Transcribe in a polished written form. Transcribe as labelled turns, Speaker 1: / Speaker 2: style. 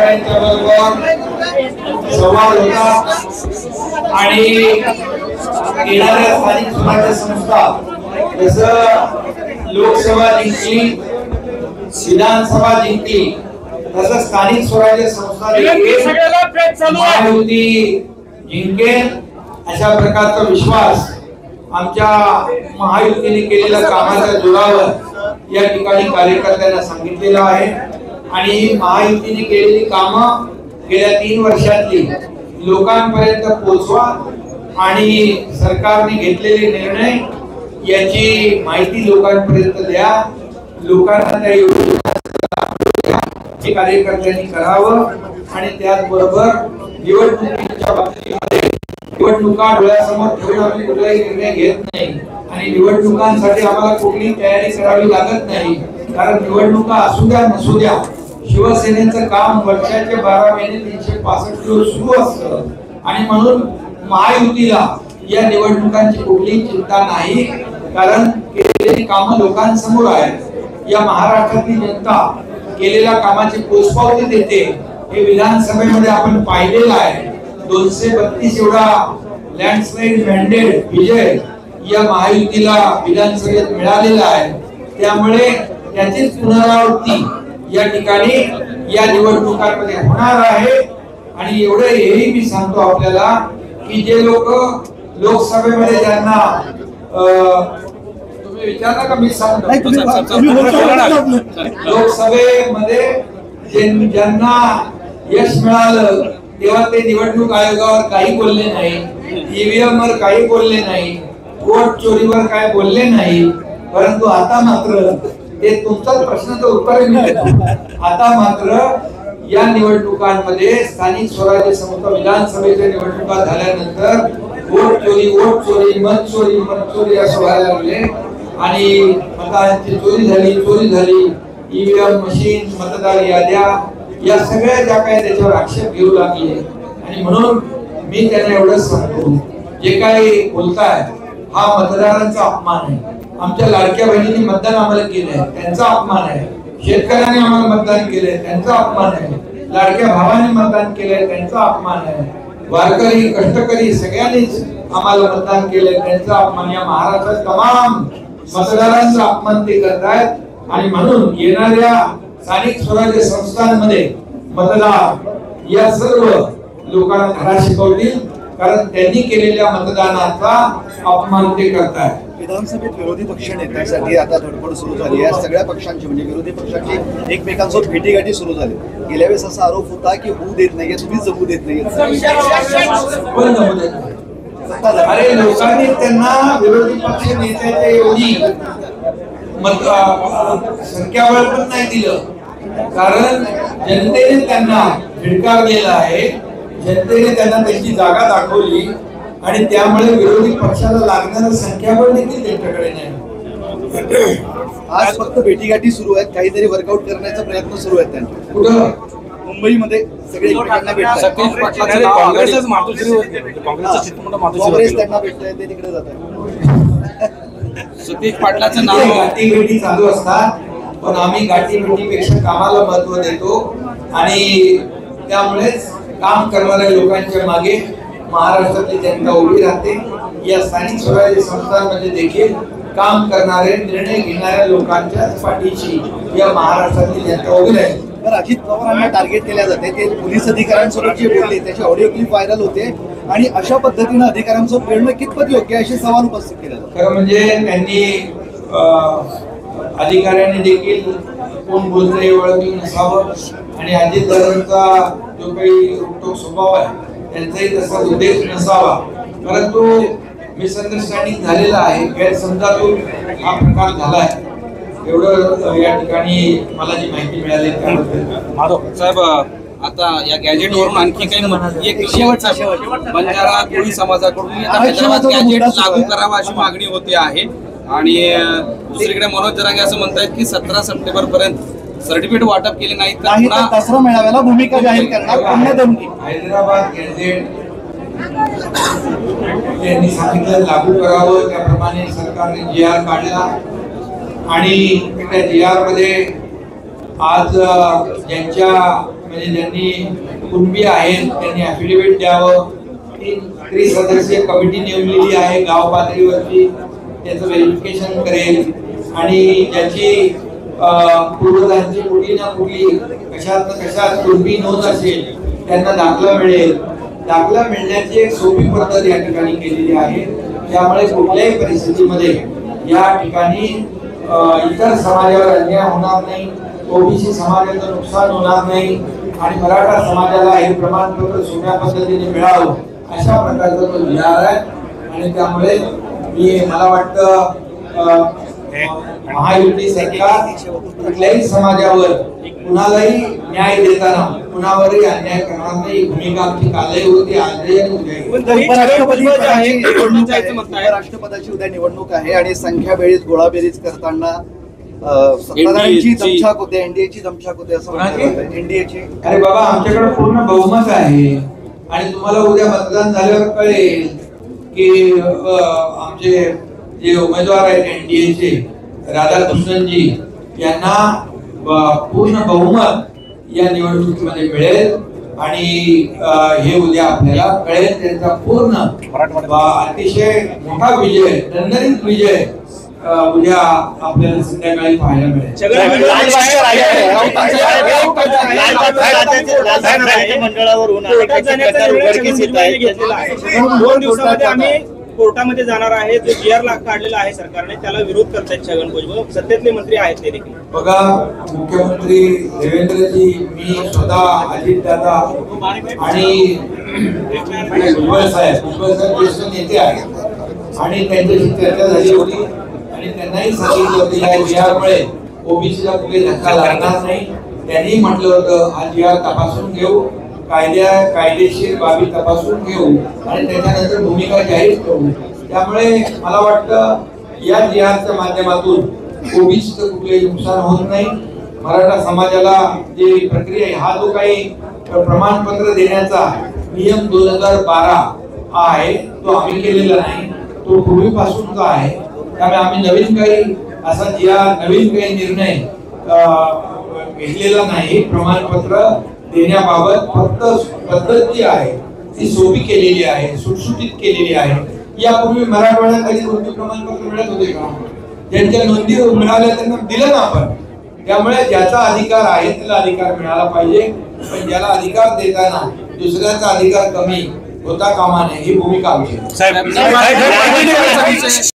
Speaker 1: अधिकाऱ्यांच्या बरोबर संवाद होता आणि येणाऱ्या स्थानिक स्वराज्य संस्था जसं लोकसभा जिंकली, विधानसभा जिंकली, तसं स्थानिक स्वराज्य संस्था महायुती जिंकेल अशा प्रकारचा विश्वास आमच्या महायुतीने केलेल्या कामाच्या जोरावर या ठिकाणी कार्यकर्त्यांना सांगितलेलं आहे आणि महायुतीने केलेली कामं गेल्या 3 वर्षातली लोकांपर्यंत पोहोचवा आणि सरकारने घेतलेले निर्णय याची माहिती लोकांपर्यंत द्या, लोकांना त्या योजनेचा कार्यकर्त्यांनी करावं आणि त्याचबरोबर निवडणुकीच्या बाबतीमध्ये निवडणुका डोळ्यासमोर ठेवून आम्ही कुठलाही निर्णय घेत नाही आणि निवडणुकांसाठी आम्हाला कुठली तयारी करावी लागत नाही, कारण निवडणुका असू द्या नसू द्या शिवसेनेचं काम वर्षाचे 12 महिने 365 दिवस सुरू असतं आणि म्हणून महायुतीला या निवडणुकांची कुठलीही चिंता नाही, कारण केलेली कामं लोकांसमोर आहेत. या महाराष्ट्रातली जनता केलेल्या कामाची पोचपावती देते. हे विधानसभेमध्ये आपण पाहिलेलं आहे. 232 एवढा लँडस्लाइड मॅन्डेट विजय या महायुतीला विधानसभेत मिळालेला आहे. त्यामुळे त्याचीच पुनरावृत्ती या ठिकाणी या निवडणुकांमध्ये होणार आहे आणि एवढं हेही मी सांगतो आपल्याला की जे लोक लोकसभेमध्ये ज्यांना तुम्ही विचारला का मी सांगतो लोकसभेमध्ये ज्यांना यश मिळालं तेव्हा ते निवडणूक आयोगावर काही बोलले नाही, ईव्हीएम वर काही बोलले नाही, वोट चोरीवर काय बोलले नाही, परंतु आता मात्र ते तुमचाच प्रश्नाचं उत्तर मी देतो. आता मात्र या निवडणुकांमध्ये स्थानिक स्वराज्य संस्था विधानसभेच्या निवडणुका झाल्यानंतर वोट चोरी मत चोरी असं व्हायला लागले आणि मतांची चोरी झाली, ईव्हीएम मशीन, मतदार याद्या या सगळ्या ज्या काही त्याच्यावर आक्षेप घेऊ लागले आणि म्हणून मी त्यांना एवढंच सांगतो, जे काही बोलताय हा मतदारांचा अपमान आहे. आमच्या लाडक्या बहिणींनी मतदान आम्हाला केलंय त्यांचा अपमान आहे, शेतकऱ्यांनी आम्हाला मतदान केलंय त्यांचा अपमान आहे, लाडक्या भावांनी मतदान केलंय त्यांचा अपमान आहे, वारकरी कष्टकरी सगळ्यांनीच आम्हाला मतदान केलंय त्यांचा अपमान. या महाराष्ट्रात तमाम मतदारांचा अपमान ते करतायत आणि म्हणून येणाऱ्या स्थानिक स्वराज्य संस्थांमध्ये मतदार या सर्व लोकांना धडा शिकवतील, कारण त्यांनी केलेल्या मतदानाचा अपमान ते करतायत.
Speaker 2: विधानसभेत विरोधी पक्ष नेत्यांसाठी आता धडपड सुरू झाली आहे. सगळ्या पक्षांची म्हणजे विरोधी पक्षांची एकमेकांसोबत भेटीगाठी सुरू झाली. गेल्या वेळेस असा आरोप होता की होऊ देत नाहीये, तुम्ही जमू देत नाहीये.
Speaker 1: अरे लोकांनी त्यांना विरोधी पक्ष नेत्याच्या एवढी संख्याबळ पण नाही दिलं, कारण जनतेने त्यांना धिडकारलेलं आहे, जनतेने त्यांना त्यांची जागा दाखवली आणि त्यामुळे विरोधी पक्षाला लागणारं संख्याबळ देखील त्यांच्याकडे नाही.
Speaker 2: आज फक्त भेटीगाठी सुरू आहेत, काहीतरी वर्कआउट करण्याचा प्रयत्न सुरू आहेत त्यांचे.
Speaker 1: कुठं?
Speaker 2: मुंबईमध्ये सगळे एकमेकांना भेटतात. काँग्रेस त्यांना भेटतंय, ते तिकडे जात आहे.
Speaker 1: सतीश पाटलाचं नाव गाठीभेटी चालू असतात, पण आम्ही गाठीभेटीपेक्षा कामाला महत्व देतो आणि त्यामुळेच काम करणाऱ्या लोकांच्या मागे महाराष्ट्रातली जनता उभी राहते. या स्थानिक स्वराज्य संस्थांमध्ये देखील काम करणारे निर्णय घेणाऱ्या लोकांच्या पाठीशी या महाराष्ट्रातली जनता उभी राहील.
Speaker 2: तर अजित पवारांना टार्गेट केल्या जाते. ते पोलीस अधिकाऱ्यांसोबत जे बोलले त्याचे ऑडिओ क्लिप व्हायरल होते आणि अशा पद्धतीनं अधिकाऱ्यांसोबत बोलणं कितपत योग्य असे सवाल उपस्थित केले जातात.
Speaker 1: खरं म्हणजे त्यांनी अधिकाऱ्यांनी देखील कोण बोलतंय ओळखलं नसावं आणि अजितदादांचा जो काही रोखठोक स्वभाव आहे त्यांचाही तसा उद्देश नसावा, परंतु मिसअंडरस्टँडिंग झालेला आहे, गैरसमजातून हा प्रकार झाला आहे. एवढं या ठिकाणी मला जी माहिती मिळाली त्याबद्दल.
Speaker 3: माधव साहेब, आता या गॅजेटवरून आणखी काही एक शेवटचा बंजारा कोळी समाजाकडून गॅजेट लागू करावा अशी मागणी होते आहे आणि दुसरीकडे मनोज जरांगे असं म्हणतायत की 17 सप्टेंबर पर्यंत सर्टिफिकेट वाटप केले नाही तर
Speaker 2: दसरा मेळाव्याला भूमिका जाहीर करणार.
Speaker 1: हैदराबाद गॅजेट त्यांनी सांगितलं लागू करावं, त्याप्रमाणे सरकारने GR काढला आणि त्या GR मध्ये आज ज्यांच्या म्हणजे ज्यांनी कुणबी आहेत त्यांनी ऍफिडेव्हिट द्यावं. 3 त्रिसदस्यीय कमिटी नेमलेली आहे गाव पातळीवरची, त्याचं व्हेरिफिकेशन करेल आणि ज्याची पूर्वजांची कुठली ना कुठली कशात कुणबी नोंद असेल त्यांना दाखला मिळेल. दाखला मिळण्याची एक सोपी पद्धत या ठिकाणी केलेली आहे. त्यामुळे कुठल्याही परिस्थितीमध्ये या ठिकाणी इतर समाजावर अन्याय होणार नाही, ओबीसी समाजाचं नुकसान होणार नाही आणि मराठा समाजाला हे प्रमाणपत्र सोप्या पद्धतीने मिळावं अशा प्रकारचा तो विचार आहे. आणि त्यामुळे मला वाटतं महायुती सरकार कुठल्याही समाजावर कुणालाही न्याय देताना कुणावरही अन्याय करणार नाही. भूमिका आमची कालही होती, आजही आणि उद्याही.
Speaker 2: राष्ट्रपदाची उद्या निवडणूक आहे आणि संख्या बेरीज गोळाबेरीज करताना सत्ताधाऱ्यांची दमछाक होते, एनडीएची दमछाक होते असं म्हणतात. एनडीएची
Speaker 1: अरे बाबा आमच्याकडे पूर्ण बहुमत आहे आणि तुम्हाला उद्या मतदान झाल्यावर कळेल की आमचे जे उमेदवार आहेत एनडीएचे राधाकृष्णनजी यांना पूर्ण बहुमत या निवडणुकीमध्ये मिळेल आणि हे उद्या आपल्याला कळेल. त्यांचा पूर्ण अतिशय मोठा विजय, दणदणीत विजय उद्या आपल्याला संध्याकाळी पाहायला मिळेल.
Speaker 4: कोर्टामध्ये जाणार आहे. जो जीआर काढलेला आहे सरकारने त्याला विरोध करतायत छगन भुजबळ, सत्तेतले मंत्री आहेत ते देखील.
Speaker 1: बघा मुख्यमंत्री देवेंद्रजी, मी स्वतः अजितदादा आणि भुजबळ साहेब ज्येष्ठ नेते आहेत आणि त्यांच्याशी चर्चा झाली होती आणि त्यांनाही सांगितलं होतं या जीआरमुळे ओबीसीला कुठे धक्का लागणार नाही. त्यांनी म्हटलं होतं हा जीआर तपासून घेऊ, कायदेशीर बाबी तपासून घेऊ आणि त्याच्यानंतर भूमिका जाहीर करू. त्यामुळे मला वाटतं या जीआरच्या माध्यमातून ओबीसीचं कुठलंही नुकसान होत नाही. मराठा समाजाला जी प्रक्रिया आहे, हा जो काही प्रमाणपत्र देण्याचा नियम 2012 आहे तो आम्ही केलेला नाही, तो पूर्वीपासूनचा आहे. त्यामुळे आम्ही नवीन काही असा नवीन काही निर्णय घेतलेला नाही. प्रमाणपत्र देण्याबाबत फक्त पद्धत जी आहे ती सोपी केलेली आहे, सुटसुटीत केलेली आहे. यापूर्वी मराठवाड्यात कधी कोणते प्रमाणपत्र मिळत होते का? ज्यांच्या नोंदी मिळाल्या त्यांना दिलं ना आपण. त्यामुळे ज्याचा अधिकार आहे त्याला अधिकार मिळाला पाहिजे, पण ज्याला अधिकार देताना दुसऱ्याचा अधिकार कमी होता कामा नये ही भूमिका आमची.